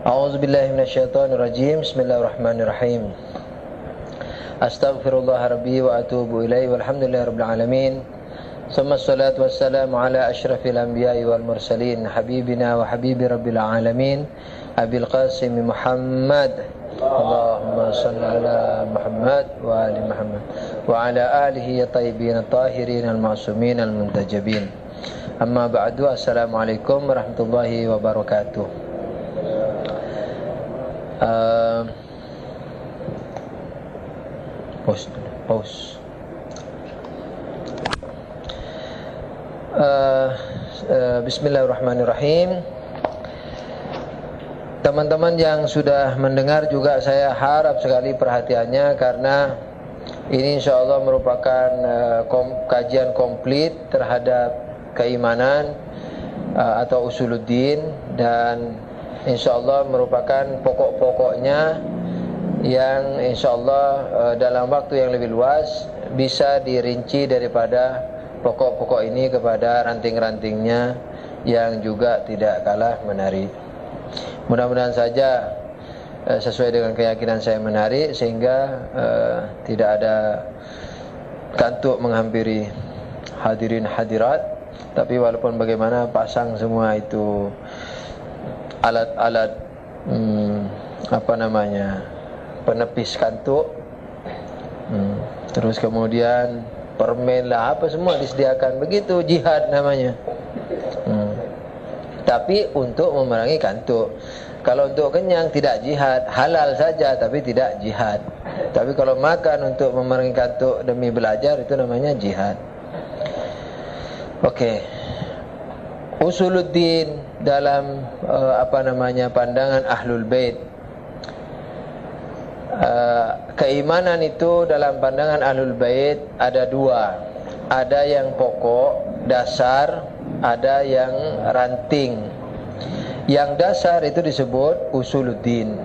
A'udzubillahi minasyaitonirrajim. Bismillahirrahmanirrahim. Astaghfirullah rabbi wa atubu ilaihi walhamdulillahirabbil alamin. Thumma assalatu wassalamu ala asyrafil anbiya'i wal mursalin habibina wa habibi rabbil alamin Abil Qasim Muhammad. Allahumma salli ala Muhammad wa ali Muhammad wa ala alihi at-tayyibin at-tahirin al-ma'sumin al-muntajabin. Amma ba'du. Assalamualaikum warahmatullahi wabarakatuh. Pause. Bismillahirrahmanirrahim. Teman-teman yang sudah mendengar juga saya harap sekali perhatiannya, karena ini insyaallah merupakan kajian komplit terhadap keimanan atau usuluddin, dan insyaallah merupakan pokok-pokoknya yang insyaallah dalam waktu yang lebih luas bisa dirinci daripada pokok-pokok ini kepada ranting-rantingnya yang juga tidak kalah menarik. Mudah-mudahan saja sesuai dengan keyakinan saya menarik, sehingga tidak ada kantuk menghampiri hadirin hadirat. Tapi walaupun bagaimana, pasang semua itu alat-alat penepis kantuk, terus kemudian permen lah, apa semua disediakan. Begitu jihad namanya. Tapi untuk memerangi kantuk. Kalau untuk kenyang tidak jihad, halal saja tapi tidak jihad. Tapi kalau makan untuk memerangi kantuk demi belajar, itu namanya jihad. Oke. Usuluddin dalam pandangan Ahlul Bait. Keimanan itu dalam pandangan Ahlul Bait ada dua. Ada yang pokok, dasar, ada yang ranting. Yang dasar itu disebut usuluddin,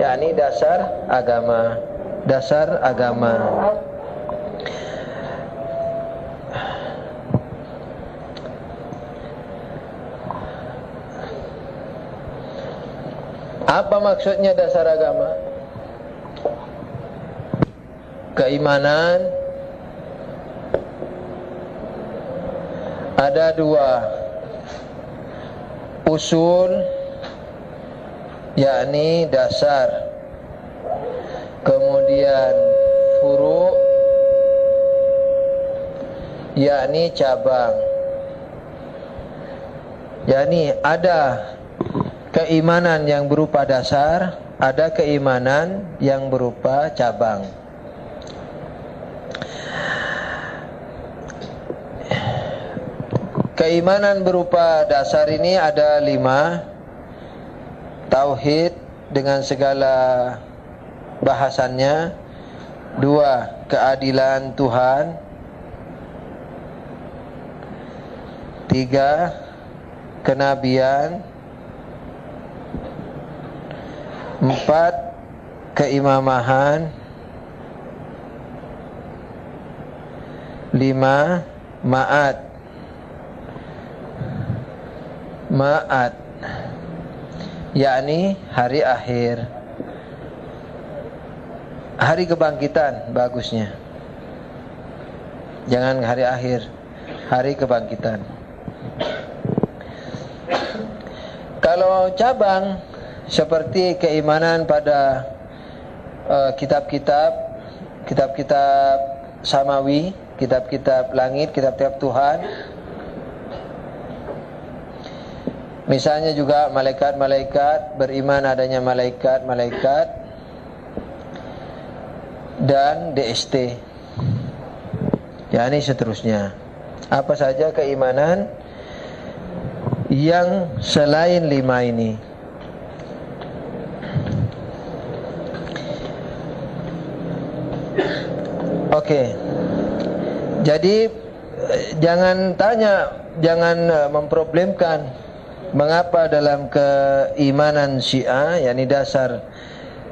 yakni dasar agama. Dasar agama. Apa maksudnya dasar agama? Keimanan ada dua. Usul, yakni dasar. Kemudian furu', yakni cabang. Yakni ada keimanan yang berupa dasar, ada keimanan yang berupa cabang. Keimanan berupa dasar ini ada 5. Tauhid dengan segala bahasannya. 2. Keadilan Tuhan. 3. Kenabian. 4. Keimamahan. 5. Ma'ad, yakni hari akhir, hari kebangkitan. Bagusnya jangan hari akhir, hari kebangkitan. Kalau cabang seperti keimanan pada kitab-kitab samawi, kitab-kitab langit, kitab-kitab Tuhan. Misalnya juga malaikat-malaikat, beriman adanya malaikat-malaikat dan DST. yakni seterusnya. Apa saja keimanan yang selain 5 ini. Oke. Jadi jangan memproblemkan mengapa dalam keimanan Syiah, yakni dasar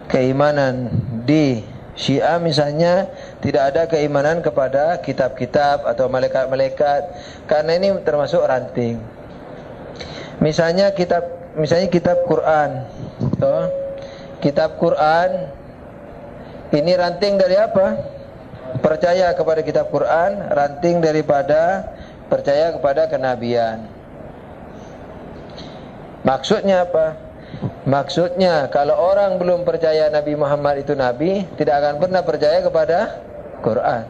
keimanan di Syiah misalnya tidak ada keimanan kepada kitab-kitab atau malaikat-malaikat, karena ini termasuk ranting. Misalnya kitab misalnya kitab Quran. Toh, kitab Quran ini ranting dari apa? Percaya kepada kitab Quran, ranting daripada percaya kepada kenabian. Maksudnya apa? Maksudnya kalau orang belum percaya Nabi Muhammad itu nabi, tidak akan pernah percaya kepada Quran.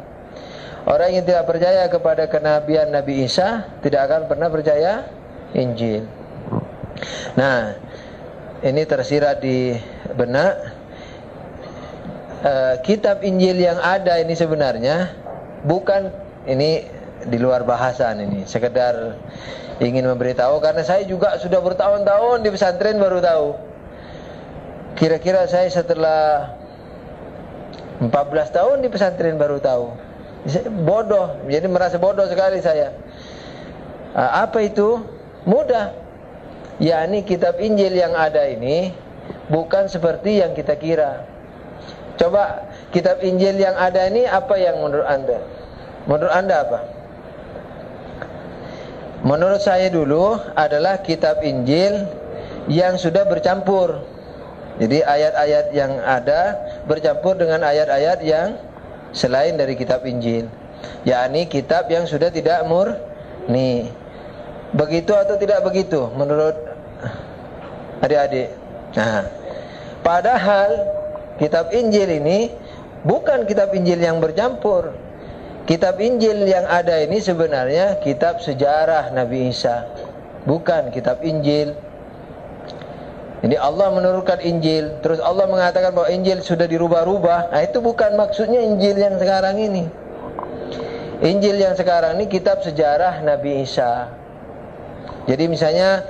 Orang yang tidak percaya kepada kenabian Nabi Isa tidak akan pernah percaya Injil. Nah, ini tersirat di benak. Kitab Injil yang ada ini sebenarnya bukan, ini di luar bahasan, ini sekedar ingin memberitahu karena saya juga sudah bertahun-tahun di pesantren baru tahu. Kira-kira saya setelah 14 tahun di pesantren baru tahu. Bodoh, jadi merasa bodoh sekali saya. Apa itu? Mudah. Yakni kitab Injil yang ada ini bukan seperti yang kita kira. Coba kitab Injil yang ada ini apa yang menurut Anda? Menurut Anda apa? Menurut saya dulu adalah kitab Injil yang sudah bercampur. Jadi ayat-ayat yang ada bercampur dengan ayat-ayat yang selain dari kitab Injil, yakni kitab yang sudah tidak murni. Begitu atau tidak begitu menurut adik-adik? Nah, padahal kitab Injil ini bukan kitab Injil yang bercampur. Kitab Injil yang ada ini sebenarnya kitab sejarah Nabi Isa, bukan kitab Injil. Jadi Allah menurunkan Injil, terus Allah mengatakan bahwa Injil sudah dirubah-rubah. Nah, itu bukan maksudnya Injil yang sekarang ini. Injil yang sekarang ini kitab sejarah Nabi Isa. Jadi misalnya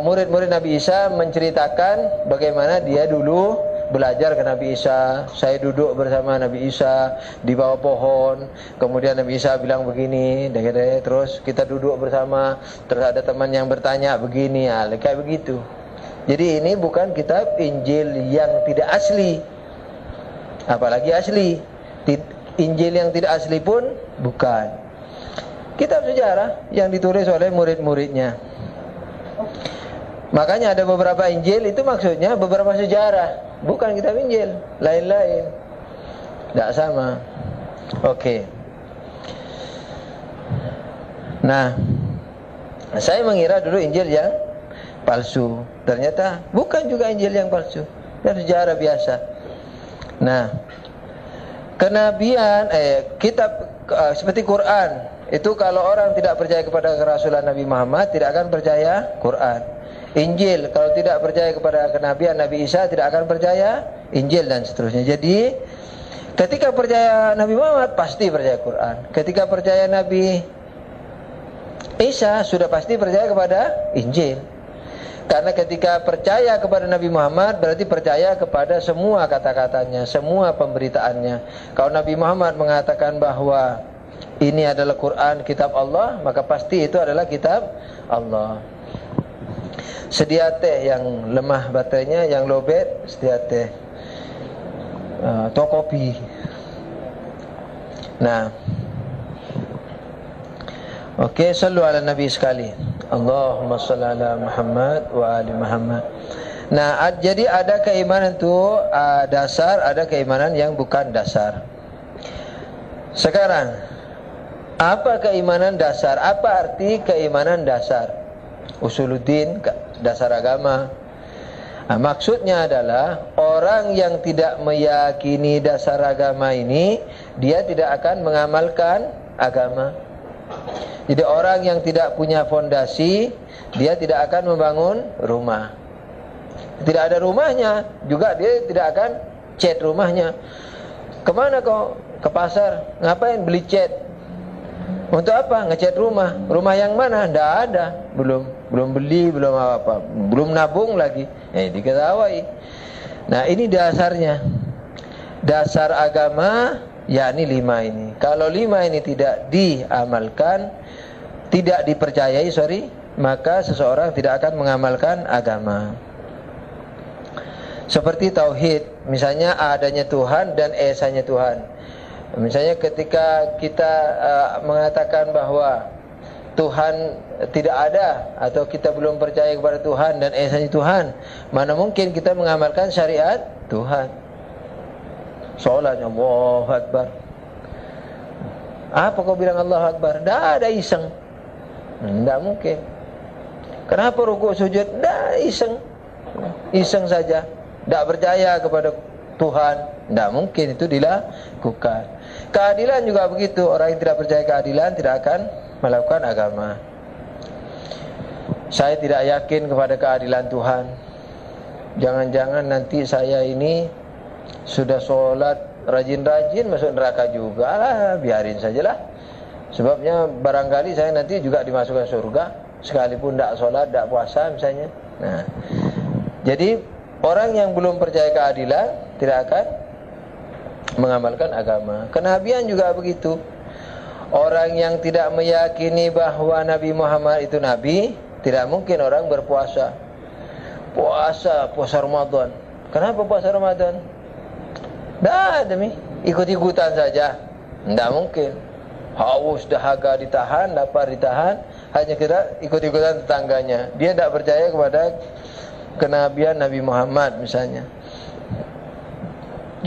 murid-murid Nabi Isa menceritakan bagaimana dia dulu belajar ke Nabi Isa. Saya duduk bersama Nabi Isa di bawah pohon. Kemudian Nabi Isa bilang begini, terus kita duduk bersama. Terus ada teman yang bertanya begini, kayak begitu. Jadi ini bukan kitab Injil yang tidak asli, apalagi asli. Injil yang tidak asli pun bukan. Kitab sejarah yang ditulis oleh murid-muridnya. Makanya ada beberapa Injil itu maksudnya beberapa sejarah, bukan kitab Injil, lain-lain. Tidak sama. Oke. Nah, saya mengira dulu Injil yang palsu. Ternyata bukan juga Injil yang palsu, dan sejarah biasa. Nah, kenabian, kitab seperti Quran itu kalau orang tidak percaya kepada kerasulan Nabi Muhammad tidak akan percaya Quran. Injil kalau tidak percaya kepada kenabian Nabi Isa tidak akan percaya Injil dan seterusnya. Jadi ketika percaya Nabi Muhammad pasti percaya Quran. Ketika percaya Nabi Isa sudah pasti percaya kepada Injil. Karena ketika percaya kepada Nabi Muhammad berarti percaya kepada semua kata-katanya, semua pemberitaannya. Kalau Nabi Muhammad mengatakan bahwa ini adalah Quran, kitab Allah, maka pasti itu adalah kitab Allah. Sedia teh yang lemah baterainya, yang lowbat, sedia teh. Atau kopi. Nah, oke, sallu ala Nabi sekali. Allahumma shalli ala Muhammad wa ali Muhammad. Nah, jadi ada keimanan itu dasar, ada keimanan yang bukan dasar. Sekarang, apa keimanan dasar? Apa arti keimanan dasar? Usuluddin, dasar agama. Nah, maksudnya adalah orang yang tidak meyakini dasar agama ini, dia tidak akan mengamalkan agama. Jadi orang yang tidak punya fondasi, dia tidak akan membangun rumah. Tidak ada rumahnya, juga dia tidak akan cat rumahnya. Kemana kau? Ke pasar. Ngapain beli cat? Untuk apa? Ngecat rumah. Rumah yang mana? Tidak ada. Belum beli, belum apa, belum nabung lagi. Diketahui. Nah, ini dasarnya. Dasar agama yakni 5 ini. Kalau 5 ini tidak diamalkan, tidak dipercayai, maka seseorang tidak akan mengamalkan agama. Seperti tauhid, misalnya adanya Tuhan dan esanya Tuhan. Misalnya ketika kita mengatakan bahwa Tuhan tidak ada, atau kita belum percaya kepada Tuhan dan esanya Tuhan, mana mungkin kita mengamalkan syariat Tuhan. Salat Allahu Akbar. Apa kau bilang Allahu Akbar? Tidak ada iseng. Tidak mungkin. Kenapa rukuk sujud? Tidak iseng. Iseng saja. Tidak percaya kepada Tuhan. Tidak mungkin itu dilakukan. Keadilan juga begitu. Orang yang tidak percaya keadilan tidak akan melakukan agama. Saya tidak yakin kepada keadilan Tuhan. Jangan-jangan nanti saya ini sudah sholat rajin-rajin masuk neraka juga lah, biarin sajalah. Sebabnya barangkali saya nanti juga dimasukkan surga sekalipun tidak sholat, tidak puasa misalnya. Nah, jadi orang yang belum percaya keadilan tidak akan mengamalkan agama. Kenabian juga begitu. Orang yang tidak meyakini bahwa Nabi Muhammad itu Nabi, tidak mungkin orang berpuasa. Puasa Ramadan. Kenapa puasa Ramadan? Dah demi ikut-ikutan saja. Tidak mungkin. Haus, dahaga ditahan, lapar ditahan, hanya kira ikut-ikutan tetangganya. Dia tidak percaya kepada kenabian Nabi Muhammad misalnya.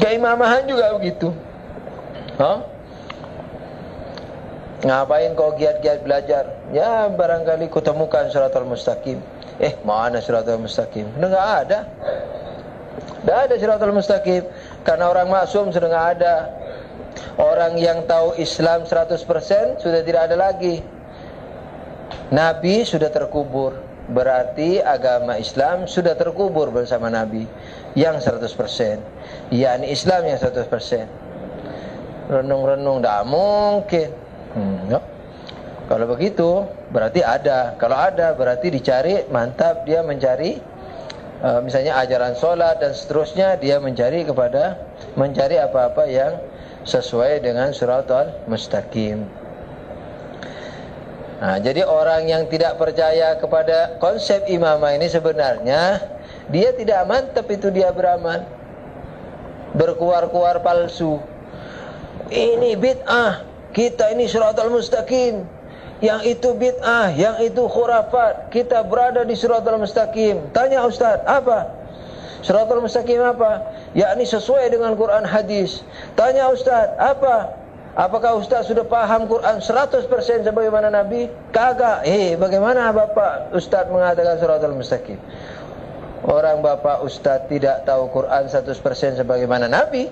Keimamahan juga begitu. Ngapain kau giat-giat belajar? Ya barangkali kutemukan Shiratal Mustaqim. Mana Shiratal Mustaqim? Enggak ada. Tidak ada Shiratal Mustaqim. Karena orang maksum sudah enggak ada. Orang yang tahu Islam 100% sudah tidak ada lagi. Nabi sudah terkubur. Berarti agama Islam sudah terkubur bersama Nabi yang 100%. yakni Islam yang 100%. Renung-renung tidak mungkin. Kalau begitu berarti ada. Kalau ada berarti dicari, mantap dia mencari misalnya ajaran sholat dan seterusnya, dia mencari apa-apa yang sesuai dengan Shiratal Mustaqim. Nah, jadi orang yang tidak percaya kepada konsep imamah ini sebenarnya dia tidak mantap itu dia beramal. Berkuar-kuar palsu. Ini bid'ah, kita ini Shiratal Mustaqim. Yang itu bid'ah, yang itu khurafat. Kita berada di Shiratal Mustaqim. Tanya Ustaz, apa? Shiratal Mustaqim apa? Yakni sesuai dengan Quran hadis. Tanya Ustaz, apa? Apakah Ustaz sudah paham Quran 100% sebagaimana Nabi? Kagak. Bagaimana Bapak Ustaz mengatakan Shiratal Mustaqim? Orang Bapak Ustaz tidak tahu Quran 100% sebagaimana Nabi.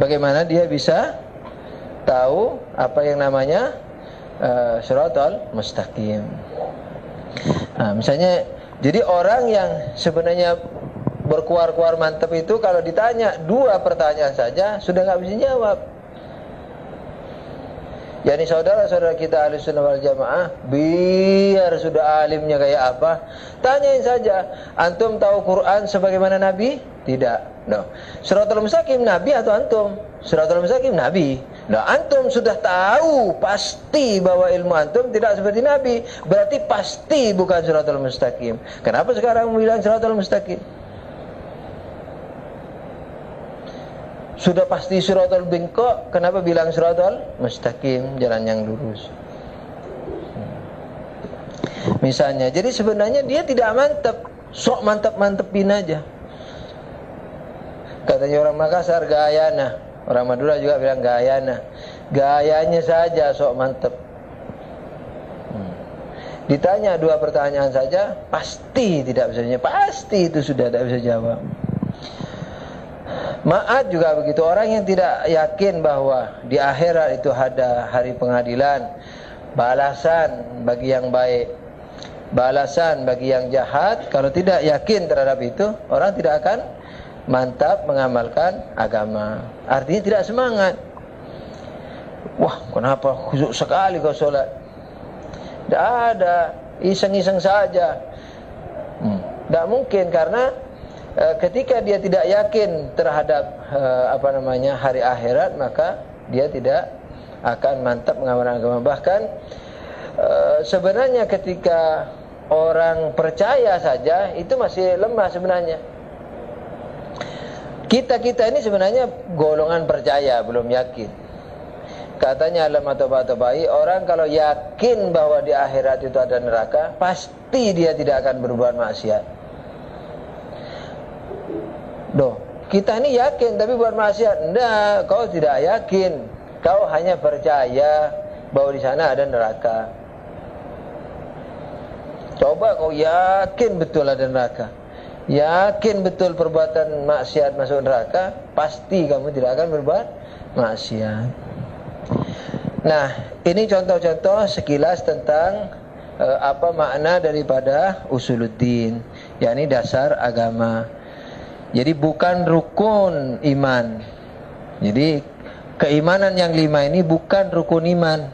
Bagaimana dia bisa tahu apa yang namanya Shiratal Mustaqim? Nah, misalnya, jadi orang yang sebenarnya berkuar-kuar mantap itu kalau ditanya 2 pertanyaan saja sudah nggak bisa jawab. Yani saudara-saudara kita Ahlussunnah wal Jamaah, biar sudah alimnya kayak apa, tanyain saja, antum tahu Quran sebagaimana Nabi? Tidak. No. Shiratal Mustaqim Nabi atau antum? Shiratal Mustaqim Nabi. Nah, antum sudah tahu pasti bahwa ilmu antum tidak seperti Nabi, berarti pasti bukan Shiratal Mustaqim. Kenapa sekarang bilang Shiratal Mustaqim? Sudah pasti Shiratal bengkok, kenapa bilang Shiratal Mustaqim, jalan yang lurus? Misalnya, jadi sebenarnya dia tidak mantap, sok mantap-mantepin aja. Katanya orang Makassar, gayana. Orang Madura juga bilang gayana. Gayanya saja sok mantap. Ditanya 2 pertanyaan saja, pasti tidak bisa jawab. Pasti itu sudah tidak bisa jawab. Ma'ad juga begitu. Orang yang tidak yakin bahwa di akhirat itu ada hari pengadilan, balasan bagi yang baik, balasan bagi yang jahat. Kalau tidak yakin terhadap itu, orang tidak akan mantap mengamalkan agama. Artinya tidak semangat. Wah, kenapa khusyuk sekali kau sholat? Tidak ada, iseng-iseng saja. Tidak mungkin, karena ketika dia tidak yakin terhadap hari akhirat, maka dia tidak akan mantap mengamalkan agama. Bahkan sebenarnya ketika orang percaya saja itu masih lemah sebenarnya. Kita ini sebenarnya golongan percaya, belum yakin. Katanya ulama Tabai, orang kalau yakin bahwa di akhirat itu ada neraka, pasti dia tidak akan berbuat maksiat. Kita ini yakin tapi buat maksiat. Enggak, kau tidak yakin. Kau hanya percaya bahwa di sana ada neraka. Coba kau yakin betul ada neraka, yakin betul perbuatan maksiat masuk neraka, pasti kamu tidak akan berbuat maksiat. Nah, ini contoh-contoh sekilas tentang apa makna daripada usuluddin, yakni dasar agama. Jadi bukan rukun iman. Jadi keimanan yang 5 ini bukan rukun iman,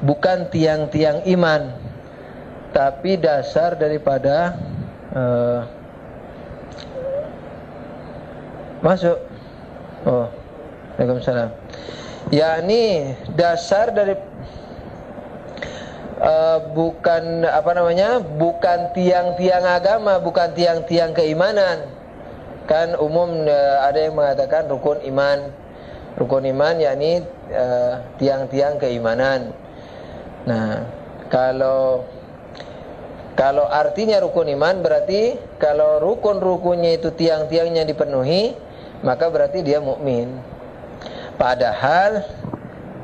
bukan tiang-tiang iman, tapi dasar daripada masuk. Waalaikumsalam. Yakni dasar dari bukan bukan tiang-tiang agama, bukan tiang-tiang keimanan. Kan umum ada yang mengatakan rukun iman. Rukun iman yakni tiang-tiang keimanan. Nah, kalau artinya rukun iman berarti kalau rukun-rukunnya itu tiang-tiangnya dipenuhi, maka berarti dia mukmin. Padahal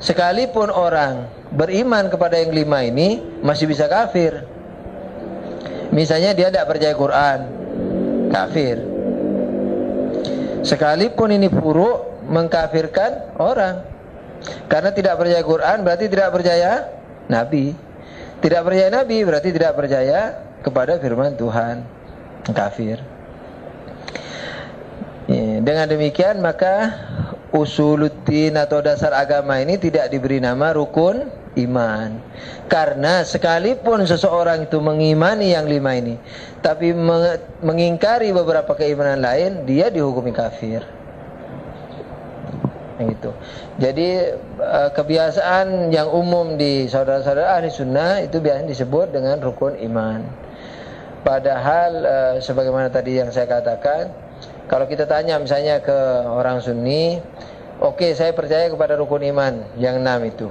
sekalipun orang beriman kepada yang 5 ini masih bisa kafir. Misalnya dia tidak percaya Quran, kafir. Sekalipun ini buruk, mengkafirkan orang. Karena tidak percaya Quran berarti tidak percaya Nabi. Tidak percaya Nabi berarti tidak percaya kepada firman Tuhan, kafir. Dengan demikian maka usuluddin atau dasar agama ini tidak diberi nama rukun iman. Karena sekalipun seseorang itu mengimani yang 5 ini, tapi mengingkari beberapa keimanan lain, dia dihukumi kafir. Gitu. Jadi kebiasaan yang umum di saudara-saudara ahli sunnah itu biasanya disebut dengan rukun iman. Padahal sebagaimana tadi yang saya katakan, kalau kita tanya misalnya ke orang Sunni, oke, saya percaya kepada rukun iman yang 6 itu.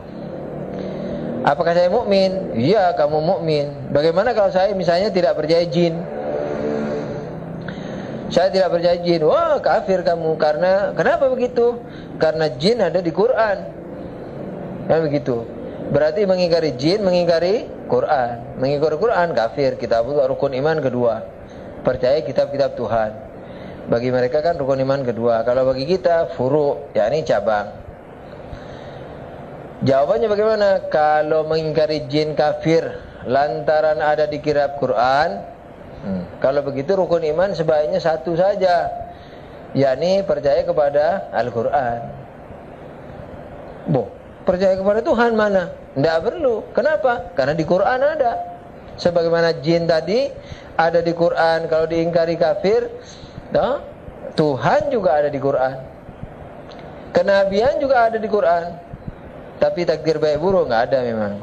Apakah saya mukmin? Iya, kamu mukmin. Bagaimana kalau saya misalnya tidak percaya jin? Saya tidak percaya jin. Wah, kafir kamu. Karena kenapa begitu? Karena jin ada di Quran. Nah, begitu. Berarti mengingkari jin, mengingkari Quran. Mengingkari Quran kafir. Kitabullah, rukun iman kedua. Percaya kitab-kitab Tuhan. Bagi mereka kan rukun iman kedua. Kalau bagi kita furu', yakni cabang. Jawabannya bagaimana? Kalau mengingkari jin kafir lantaran ada di kitab Quran, kalau begitu rukun iman sebaiknya satu saja, yakni percaya kepada Al-Quran. Percaya kepada Tuhan mana? Tidak perlu. Kenapa? Karena di Quran ada. Sebagaimana jin tadi ada di Quran. Kalau diingkari kafir, Tuhan juga ada di Quran. Kenabian juga ada di Quran. Tapi takdir baik buruk nggak ada memang.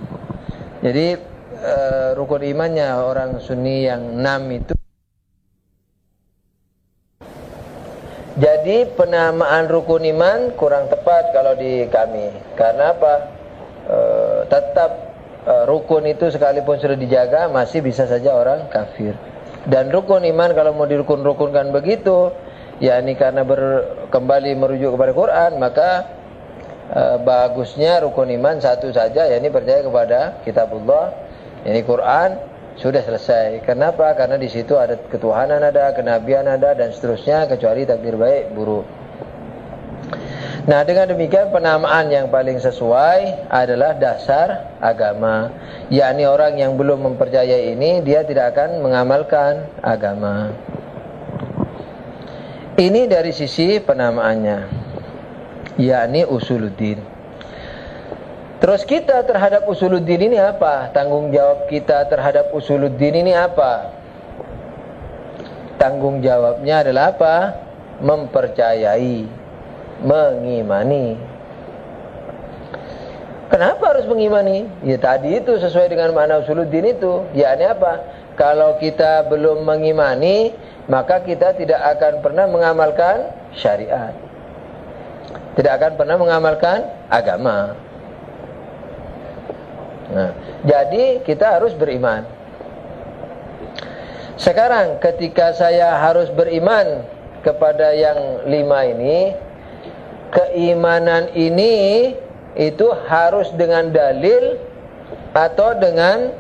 Jadi rukun imannya orang Sunni yang 6 itu. Jadi penamaan rukun iman kurang tepat kalau di kami. Karena apa? Tetap rukun itu sekalipun sudah dijaga masih bisa saja orang kafir. Dan rukun iman kalau mau dirukun-rukunkan begitu, yakni karena kembali merujuk kepada Quran, maka bagusnya rukun iman satu saja, yakni percaya kepada kitabullah, yakni Quran, sudah selesai. Kenapa? Karena di situ ada ketuhanan, ada kenabian, ada dan seterusnya, kecuali takdir baik buruk. Nah, dengan demikian penamaan yang paling sesuai adalah dasar agama. Yakni orang yang belum mempercayai ini, dia tidak akan mengamalkan agama. Ini dari sisi penamaannya, yakni usuluddin. Terus kita terhadap usuluddin ini apa? Tanggung jawab kita terhadap usuluddin ini apa? Tanggung jawabnya adalah apa? Mempercayai, mengimani. Kenapa harus mengimani? Ya tadi itu sesuai dengan makna usuluddin itu. Yakni apa? Kalau kita belum mengimani, maka kita tidak akan pernah mengamalkan syariat. Tidak akan pernah mengamalkan agama. Nah, jadi kita harus beriman. Sekarang ketika saya harus beriman kepada yang 5 ini, keimanan ini itu harus dengan dalil atau dengan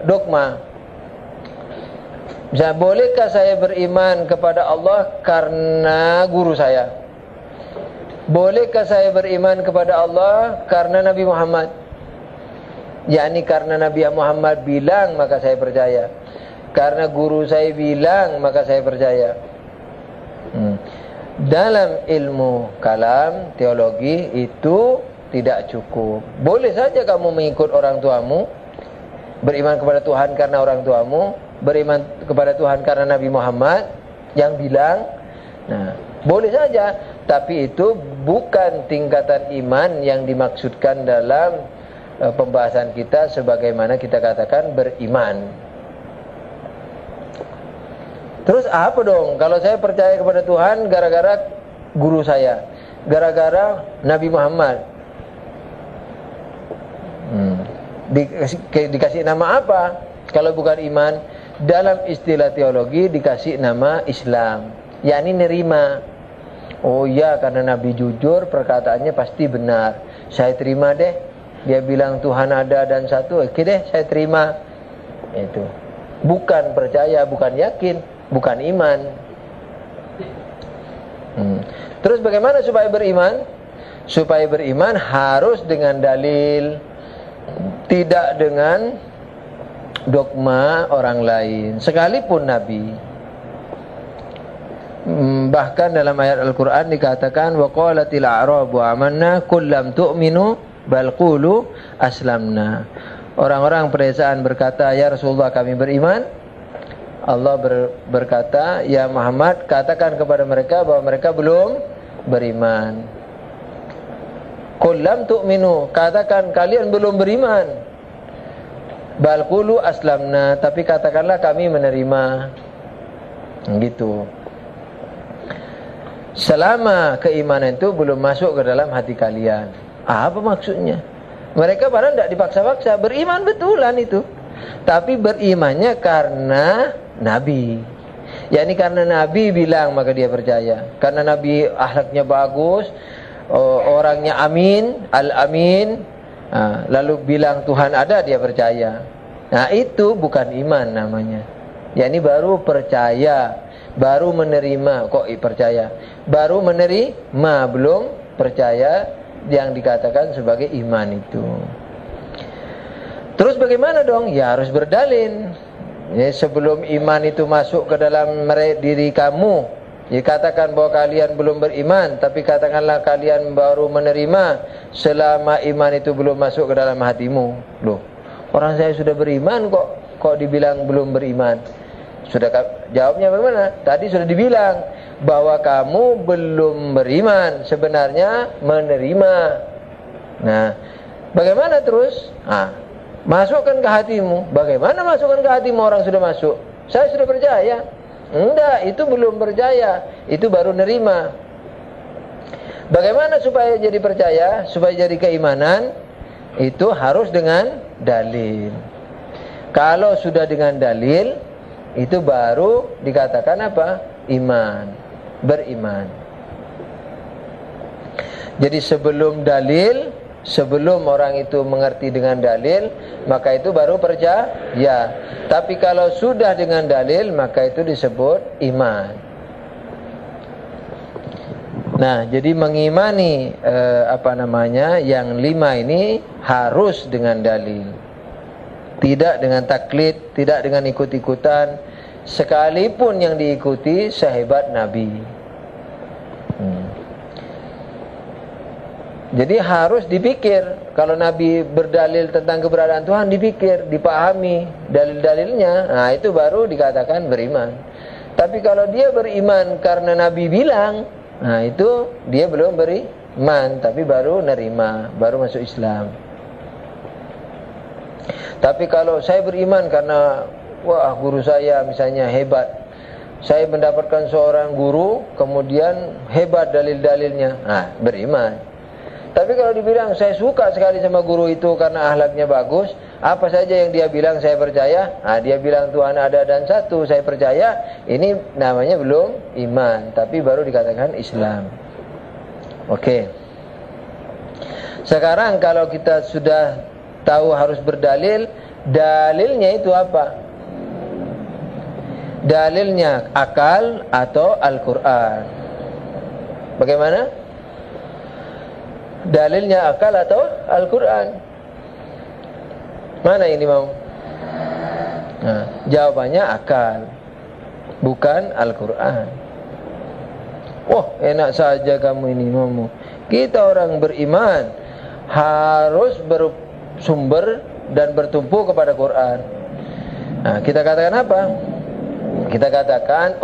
dogma. Misalnya, bolehkah saya beriman kepada Allah karena guru saya? Bolehkah saya beriman kepada Allah karena Nabi Muhammad? yakni karena Nabi Muhammad bilang maka saya percaya, karena guru saya bilang maka saya percaya. Dalam ilmu kalam, teologi itu tidak cukup. Boleh saja kamu mengikut orang tuamu, beriman kepada Tuhan karena orang tuamu, beriman kepada Tuhan karena Nabi Muhammad yang bilang. Nah, boleh saja, tapi itu bukan tingkatan iman yang dimaksudkan dalam pembahasan kita sebagaimana kita katakan beriman. Terus apa dong kalau saya percaya kepada Tuhan gara-gara guru saya, gara-gara Nabi Muhammad? Dikasih nama apa kalau bukan iman? Dalam istilah teologi dikasih nama Islam, yakni nerima. Oh iya, karena Nabi jujur, perkataannya pasti benar, saya terima deh. Dia bilang Tuhan ada dan satu, oke deh, saya terima. Itu bukan percaya, bukan yakin, bukan iman. Terus bagaimana supaya beriman? Supaya beriman harus dengan dalil, tidak dengan dogma orang lain, sekalipun Nabi. Bahkan dalam ayat Al-Quran dikatakan wa qalatil a'rabu amanna qul lam tu'minu bal qulu aslamna. Orang-orang pedesaan berkata, ya Rasulullah kami beriman. Allah berkata, ya Muhammad katakan kepada mereka bahwa mereka belum beriman. Qul lam tu'minu, katakan kalian belum beriman. Bal qulu aslamna, tapi katakanlah kami menerima. Gitu. Selama keimanan itu belum masuk ke dalam hati kalian. Apa maksudnya? Mereka padahal tidak dipaksa-paksa, beriman betulan itu. Tapi berimannya karena Nabi. yakni karena Nabi bilang maka dia percaya. Karena Nabi akhlaknya bagus, orangnya amin, al-amin, lalu bilang Tuhan ada, dia percaya. Nah itu bukan iman namanya. yakni baru percaya, baru menerima. Kok percaya? Baru menerima, belum percaya yang dikatakan sebagai iman itu. Terus bagaimana dong? Ya harus berdalil. Ya, sebelum iman itu masuk ke dalam diri kamu, ya katakan bahwa kalian belum beriman, tapi katakanlah kalian baru menerima selama iman itu belum masuk ke dalam hatimu. Loh, orang saya sudah beriman kok dibilang belum beriman? Sudah jawabnya bagaimana? Tadi sudah dibilang bahwa kamu belum beriman, sebenarnya menerima. Nah, bagaimana terus? Masukkan ke hatimu. Bagaimana masukkan ke hatimu orang sudah masuk? Saya sudah percaya. Enggak, itu belum percaya, itu baru nerima. Bagaimana supaya jadi percaya, supaya jadi keimanan? Itu harus dengan dalil. Kalau sudah dengan dalil, itu baru dikatakan apa? Iman, beriman. Jadi sebelum dalil, sebelum orang itu mengerti dengan dalil, maka itu baru percaya. Tapi kalau sudah dengan dalil, maka itu disebut iman. Nah, jadi mengimani yang 5 ini harus dengan dalil. Tidak dengan taklid, tidak dengan ikut-ikutan, sekalipun yang diikuti sehebat Nabi. Jadi harus dipikir. Kalau Nabi berdalil tentang keberadaan Tuhan, dipikir, dipahami dalil-dalilnya. Nah itu baru dikatakan beriman. Tapi kalau dia beriman karena Nabi bilang, nah itu dia belum beriman, tapi baru nerima, baru masuk Islam. Tapi kalau saya beriman karena wah guru saya misalnya hebat, saya mendapatkan seorang guru kemudian hebat dalil-dalilnya, nah beriman. Tapi kalau dibilang saya suka sekali sama guru itu karena akhlaknya bagus, apa saja yang dia bilang saya percaya. Dia bilang Tuhan ada dan satu, saya percaya. Ini namanya belum iman, tapi baru dikatakan Islam. Oke. Sekarang kalau kita sudah tahu harus berdalil, dalilnya itu apa? Dalilnya akal atau Al-Quran. Bagaimana? Dalilnya akal atau Al-Quran? Mana ini mau? Jawabannya akal, bukan Al-Quran. Enak saja kamu ini ngomong. Kita orang beriman harus bersumber dan bertumpu kepada Quran. Kita katakan apa? Kita katakan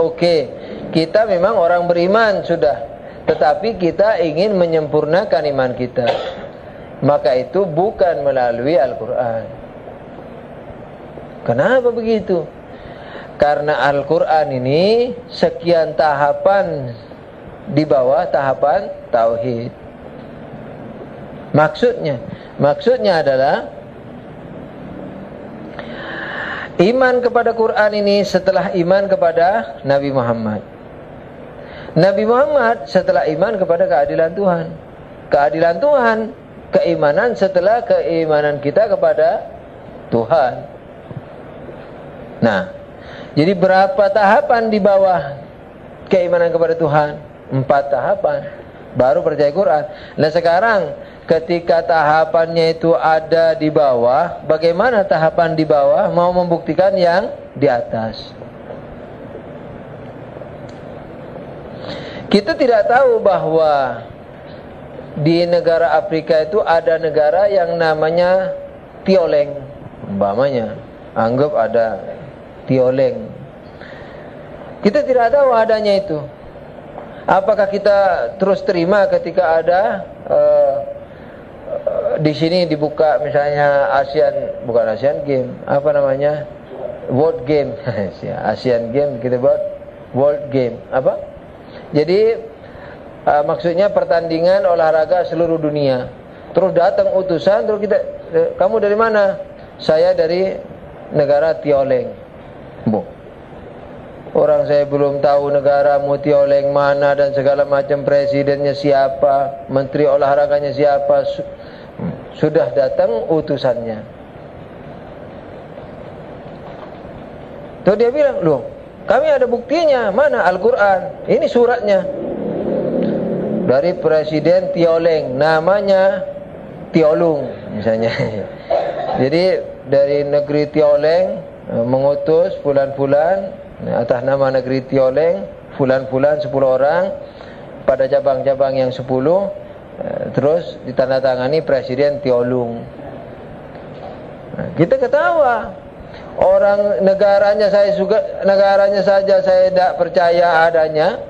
kita memang orang beriman sudah, tetapi kita ingin menyempurnakan iman kita. Maka itu bukan melalui Al-Quran. Kenapa begitu? Karena Al-Quran ini sekian tahapan di bawah tahapan tauhid. Maksudnya adalah iman kepada Quran ini setelah iman kepada Nabi Muhammad. Nabi Muhammad setelah iman kepada keadilan Tuhan. Keadilan Tuhan, keimanan setelah keimanan kita kepada Tuhan. Jadi berapa tahapan di bawah keimanan kepada Tuhan? 4 tahapan baru percaya Quran. Sekarang ketika tahapannya itu ada di bawah, bagaimana tahapan di bawah mau membuktikan yang di atas? Kita tidak tahu bahwa di negara Afrika itu ada negara yang namanya Tioleng. Umpamanya, anggap ada Tioleng. Kita tidak tahu adanya itu. Apakah kita terus terima ketika ada di sini dibuka misalnya bukan Asian Game, apa namanya? World Game. Asian Game kita buat World Game. Apa? Jadi maksudnya pertandingan olahraga seluruh dunia. Terus datang utusan, terus kita, kamu dari mana? Saya dari negara Tioleng. Orang saya belum tahu negaramu Tioleng mana dan segala macam, presidennya siapa, menteri olahraganya siapa. Sudah datang utusannya. Terus dia bilang, loh, kami ada buktinya. Mana? Al-Quran. Ini suratnya. Dari Presiden Tioleng. Namanya Tiolung misalnya. Jadi dari negeri Tioleng mengutus fulan-fulan atas nama negeri Tioleng, fulan-fulan 10 orang pada cabang-cabang yang 10, terus ditandatangani Presiden Tiolung. Kita ketawa. Orang negaranya saja saya tidak percaya adanya,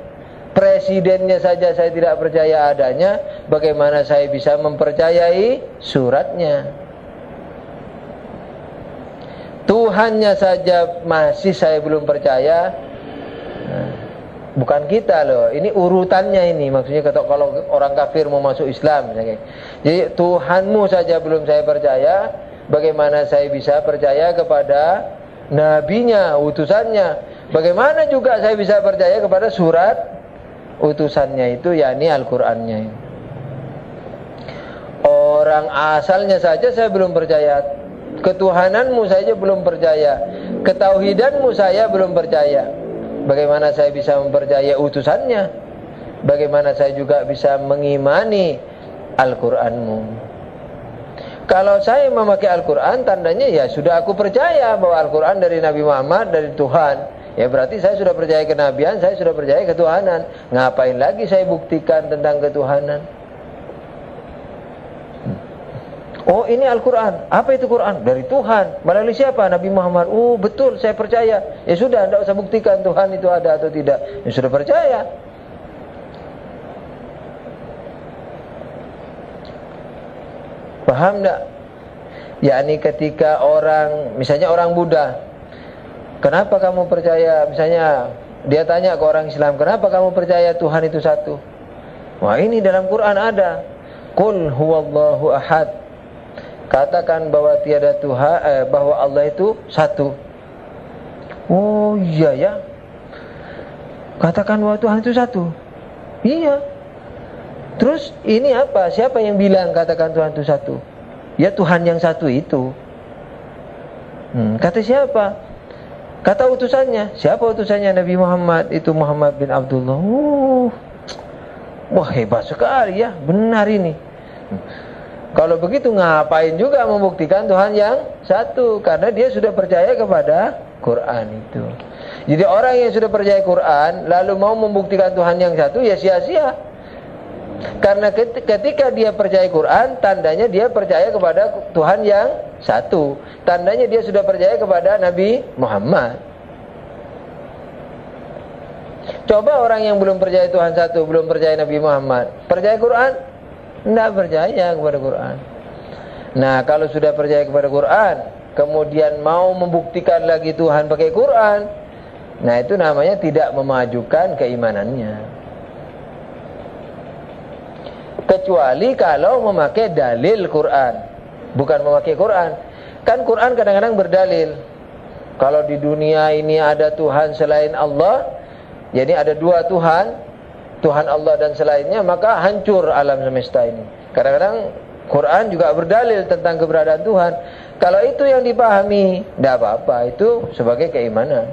presidennya saja saya tidak percaya adanya, bagaimana saya bisa mempercayai suratnya? Tuhannya saja masih saya belum percaya. Bukan kita loh, ini urutannya ini. Maksudnya kalau orang kafir mau masuk Islam, jadi Tuhanmu saja belum saya percaya, bagaimana saya bisa percaya kepada nabinya, utusannya? Bagaimana juga saya bisa percaya kepada surat utusannya itu, yakni Al-Qur'annya. Orang asalnya saja saya belum percaya, ketuhananmu saja belum percaya, ketauhidanmu saya belum percaya. Bagaimana saya bisa mempercayai utusannya? Bagaimana saya juga bisa mengimani Al-Qur'anmu? Kalau saya memakai Al-Quran, tandanya ya sudah aku percaya bahwa Al-Quran dari Nabi Muhammad, dari Tuhan. Ya berarti saya sudah percaya kenabian, saya sudah percaya ketuhanan. Ngapain lagi saya buktikan tentang ketuhanan? Oh, ini Al-Quran. Apa itu Quran? Dari Tuhan. Melalui siapa? Nabi Muhammad. Oh betul, saya percaya. Ya sudah, tidak usah buktikan Tuhan itu ada atau tidak. Ya sudah percaya. Paham tak? Yakni ketika orang, misalnya orang Buddha, kenapa kamu percaya, misalnya dia tanya ke orang Islam, kenapa kamu percaya Tuhan itu satu? Wah, ini dalam Quran ada. Qul huwallahu ahad. Katakan bahwa tiada Tuhan, bahwa Allah itu satu. Oh iya ya. Katakan bahwa Tuhan itu satu. Iya. Terus ini apa? Siapa yang bilang katakan Tuhan itu satu? Ya Tuhan yang satu itu. Kata siapa? Kata utusannya. Siapa utusannya? Nabi Muhammad. Itu Muhammad bin Abdullah. Wah hebat sekali ya. Benar ini. Kalau begitu ngapain juga membuktikan Tuhan yang satu? Karena dia sudah percaya kepada Quran itu. Jadi orang yang sudah percaya Quran lalu mau membuktikan Tuhan yang satu, ya sia-sia. Karena ketika dia percaya Quran, tandanya dia percaya kepada Tuhan yang satu. Tandanya dia sudah percaya kepada Nabi Muhammad. Coba orang yang belum percaya Tuhan satu, belum percaya Nabi Muhammad, percaya Quran? Tidak percaya kepada Quran. Nah, kalau sudah percaya kepada Quran, kemudian mau membuktikan lagi Tuhan pakai Quran, nah itu namanya tidak memajukan keimanannya. Kecuali kalau memakai dalil Quran, bukan memakai Quran. Kan Quran kadang-kadang berdalil. Kalau di dunia ini ada Tuhan selain Allah, jadi ada dua Tuhan, Tuhan Allah dan selainnya, maka hancur alam semesta ini. Kadang-kadang Quran juga berdalil tentang keberadaan Tuhan. Kalau itu yang dipahami, tidak apa-apa, itu sebagai keimanan.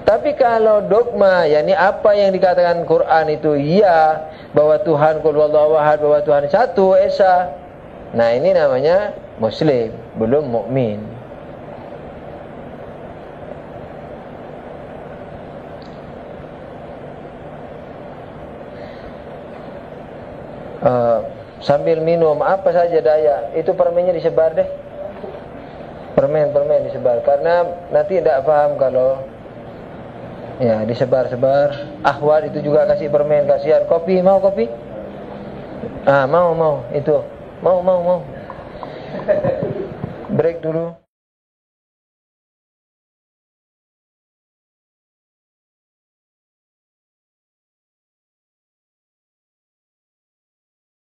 Tapi kalau dogma, yakni apa yang dikatakan Quran itu iya, bahwa Tuhan qul huwallahu ahad, bahwa Tuhan satu esa, nah ini namanya muslim, belum mukmin. Sambil minum apa saja daya, itu permennya disebar deh. Permen disebar, karena nanti tidak paham kalau ya disebar-sebar. Ahwat itu juga kasih permen, kasihan. Kopi, mau kopi? Mau itu. Mau. Break dulu.